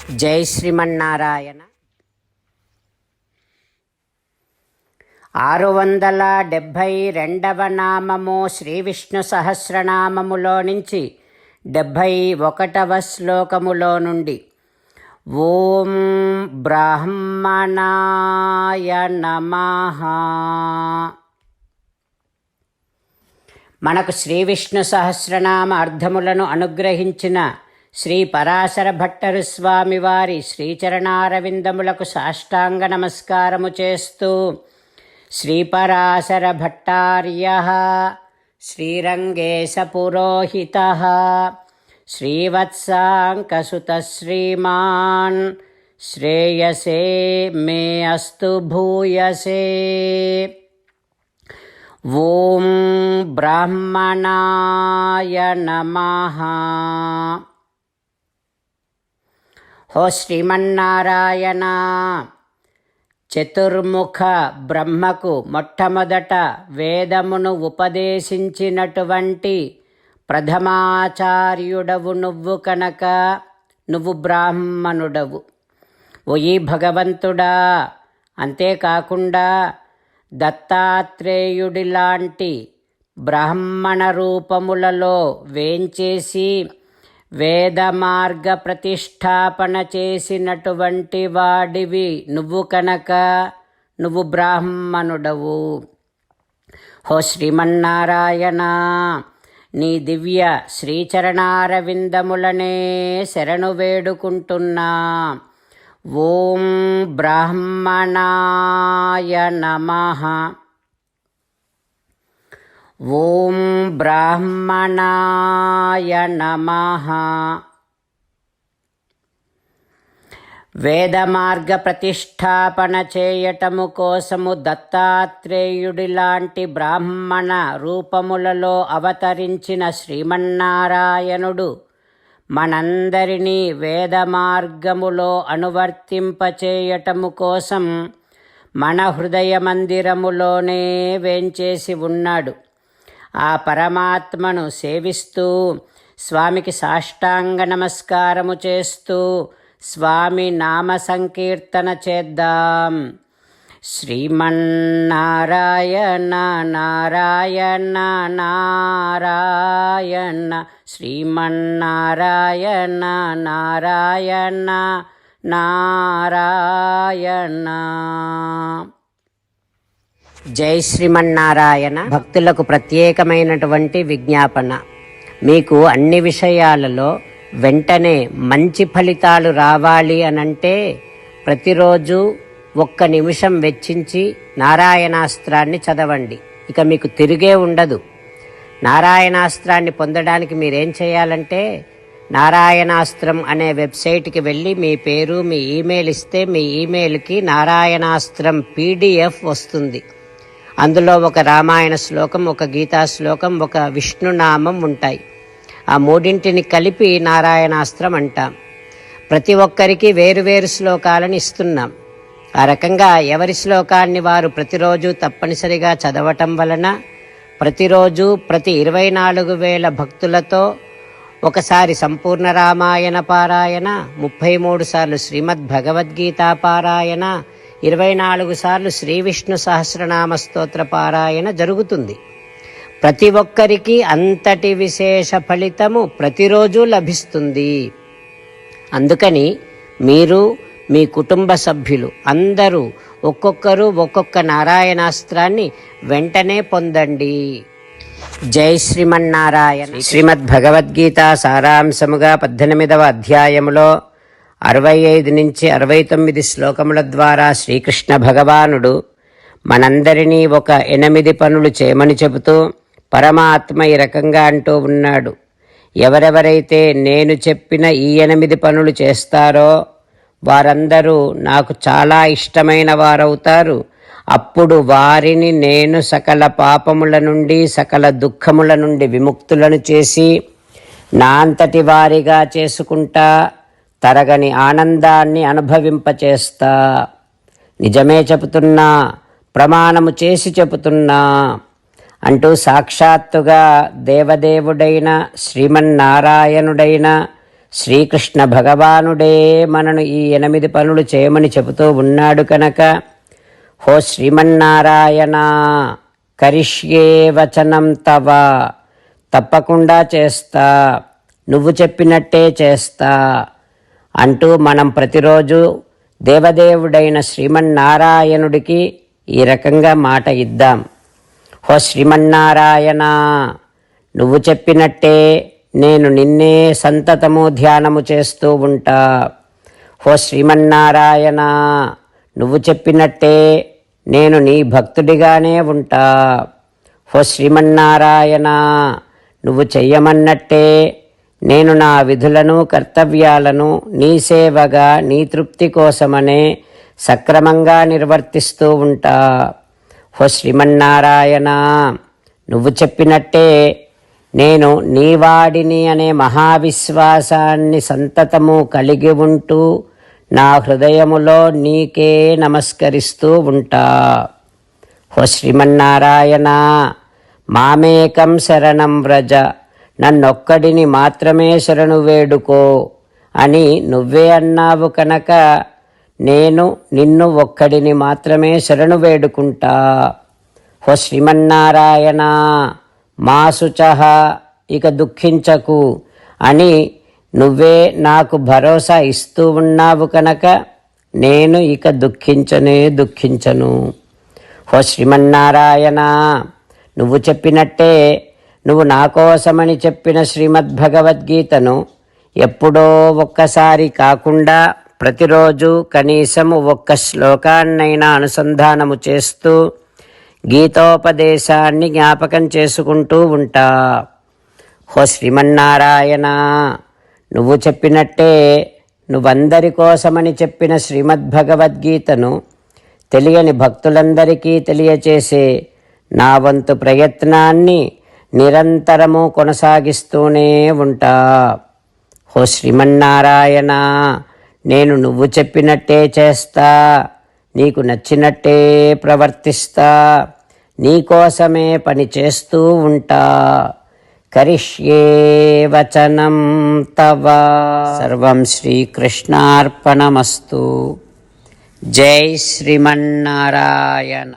జై శ్రీమన్నారాయణ. 672వ నామము శ్రీ విష్ణు సహస్రనామములో నుంచి 71వ శ్లోకములో నుండి ఓం బ్రాహ్మణాయ నమః. మనకు శ్రీ విష్ణు సహస్రనామ అర్థములను అనుగ్రహించిన శ్రీ పరాశర భట్టరు స్వామి వారి శ్రీచరణారవిందములకు సాష్టాంగ నమస్కారము చేస్తూ శ్రీపరాశర భట్టార్యః శ్రీరంగేశ పురోహితః శ్రీవత్సాంకసుత శ్రీమాన్ శ్రేయసే మే అస్తు భూయసే. ఓం బ్రాహ్మణాయ నమః. హో శ్రీమన్నారాయణ, చతుర్ముఖ బ్రహ్మకు మొట్టమొదట వేదమును ఉపదేశించినటువంటి ప్రథమాచార్యుడవు నువ్వు కనుక నువ్వు బ్రాహ్మణుడవు. ఓయి భగవంతుడా, అంతేకాకుండా దత్తాత్రేయుడిలాంటి బ్రాహ్మణ రూపములలో వేంచేసి వేద మార్గ ప్రతిష్టాపన చేసినటువంటి వాడివి నువ్వు కనుక నువ్వు బ్రాహ్మణుడవు. హో శ్రీమన్నారాయణ, నీ దివ్య శ్రీచరణారవిందములనే శరణు వేడుకుంటున్నా. ఓం బ్రాహ్మణాయ నమః. ఓం బ్రాహ్మణాయ నమః. వేదమార్గ ప్రతిష్టాపన చేయటము కోసము దత్తాత్రేయుడిలాంటి బ్రాహ్మణ రూపములలో అవతరించిన శ్రీమన్నారాయణుడు మనందరినీ వేద మార్గములో అనువర్తింపచేయటము కోసం మన హృదయ మందిరములోనే వేంచేసి ఉన్నాడు. ఆ పరమాత్మను సేవిస్తూ స్వామికి సాష్టాంగ నమస్కారము చేస్తూ స్వామి నామ సంకీర్తన చేద్దాం. శ్రీమన్నారాయణ నారాయణ నారాయణ, శ్రీమన్నారాయణ నారాయణ నారాయణ. జై శ్రీమన్నారాయణ. భక్తులకు ప్రత్యేకమైనటువంటి విజ్ఞాపన. మీకు అన్ని విషయాలలో వెంటనే మంచి ఫలితాలు రావాలి అనంటే ప్రతిరోజు 1 నిమిషం వెచ్చించి నారాయణాస్త్రాన్ని చదవండి. ఇక మీకు తిరిగే ఉండదు. నారాయణాస్త్రాన్ని పొందడానికి మీరేం చేయాలంటే నారాయణాస్త్రం అనే వెబ్సైట్కి వెళ్ళి మీ పేరు మీ ఈమెయిల్ ఇస్తే మీ ఈమెయిల్కి నారాయణాస్త్రం PDF వస్తుంది. అందులో ఒక రామాయణ శ్లోకం, ఒక గీతా శ్లోకం, ఒక విష్ణునామం ఉంటాయి. ఆ మూడింటిని కలిపి నారాయణాస్త్రం అంటాం. ప్రతి ఒక్కరికి వేరువేరు శ్లోకాలను ఇస్తున్నాం. ఆ రకంగా ఎవరి శ్లోకాన్ని వారు ప్రతిరోజు తప్పనిసరిగా చదవటం వలన ప్రతిరోజు ప్రతి 24,000 భక్తులతో ఒకసారి సంపూర్ణ రామాయణ పారాయణ, 33 సార్లు శ్రీమద్ భగవద్గీత పారాయణ, 24 సార్లు శ్రీ విష్ణు సహస్రనామ స్తోత్ర పారాయణ జరుగుతుంది. ప్రతి ఒక్కరికి అంతటి విశేష ఫలితము ప్రతిరోజు లభిస్తుంది. అందుకని మీరు మీ కుటుంబ సభ్యులు అందరూ ఒక్కొక్కరు ఒక్కొక్క నారాయణాస్త్రాన్ని వెంటనే పొందండి. జై శ్రీమన్నారాయణ. శ్రీమద్ భగవద్గీత సారాంశముగా 18వ అధ్యాయములో 65 నుంచి 69 శ్లోకముల ద్వారా శ్రీకృష్ణ భగవానుడు మనందరినీ ఒక 8 పనులు చేయమని చెబుతూ పరమాత్మ ఈ రకంగా అంటూ ఉన్నాడు. ఎవరెవరైతే నేను చెప్పిన ఈ 8 పనులు చేస్తారో వారందరూ నాకు చాలా ఇష్టమైన వారవుతారు. అప్పుడు వారిని నేను సకల పాపముల నుండి సకల దుఃఖముల నుండి విముక్తులను చేసి నా అంతటి వారిగా చేసుకుంటా, తరగని ఆనందాన్ని అనుభవింపచేస్తా. నిజమే చెబుతున్నా, ప్రమాణము చేసి చెబుతున్నా అంటూ సాక్షాత్తుగా దేవదేవుడైన శ్రీమన్నారాయణుడైన శ్రీకృష్ణ భగవానుడే మనను ఈ 8 పనులు చేయమని చెబుతూ ఉన్నాడు కనుక, హో శ్రీమన్నారాయణ, కరిష్యే వచనం తవ, తప్పకుండా చేస్తా, నువ్వు చెప్పినట్టే చేస్తా అంటూ మనం ప్రతిరోజు దేవదేవుడైన శ్రీమన్నారాయణుడికి ఈ రకంగా మాట ఇద్దాం. హో శ్రీమన్నారాయణ, నువ్వు చెప్పినట్టే నేను నిన్నే సంతతము ధ్యానము చేస్తూ ఉంటా. హో శ్రీమన్నారాయణ, నువ్వు చెప్పినట్టే నేను నీ భక్తుడిగానే ఉంటా. హో శ్రీమన్నారాయణ, నువ్వు చెయ్యమన్నట్టే నేను నా విధులను కర్తవ్యాలను నీ సేవగా నీ తృప్తి కోసమనే సక్రమంగా నిర్వర్తిస్తూ ఉంటా. హో శ్రీమన్నారాయణ, నువ్వు చెప్పినట్టే నేను నీవాడిని అనే మహావిశ్వాసాన్ని సంతతము కలిగి ఉంటూ నా హృదయములో నీకే నమస్కరిస్తూ ఉంటా. హో శ్రీమన్నారాయణ, మామేకం శరణం వ్రజ, నన్నొక్కడిని మాత్రమే శరణు వేడుకో అని నువ్వే అన్నావు కనుక నేను నిన్ను ఒక్కడిని మాత్రమే శరణు వేడుకుంటా. హో శ్రీమన్నారాయణ, మా శుచః, ఇక దుఃఖించకు అని నువ్వే నాకు భరోసా ఇస్తూ ఉన్నావు కనుక నేను ఇక దుఃఖించను. హో శ్రీమన్నారాయణ, నువ్వు చెప్పినట్టే నువ్వు నా కోసమని చెప్పిన శ్రీమద్భగవద్గీతను ఎప్పుడో ఒక్కసారి కాకుండా ప్రతిరోజు కనీసం ఒక్క శ్లోకాన్నైనా అనుసంధానము చేస్తూ గీతోపదేశాన్ని జ్ఞాపకం చేసుకుంటూ ఉంటా. హో శ్రీమన్నారాయణ, నువ్వు చెప్పినట్టే నువ్వందరి కోసమని చెప్పిన శ్రీమద్భగవద్గీతను తెలియని భక్తులందరికీ తెలియచేసే నా వంతు ప్రయత్నాన్ని నిరంతరము కొనసాగిస్తూనే ఉంటా. హో శ్రీమన్నారాయణ, నేను నువ్వు చెప్పినట్టే చేస్తా, నీకు నచ్చినట్టే ప్రవర్తిస్తా, నీకోసమే పని చేస్తూ ఉంటా. కరిష్యే వచనం తవ. సర్వం శ్రీకృష్ణార్పణమస్తు. జై శ్రీమన్నారాయణ.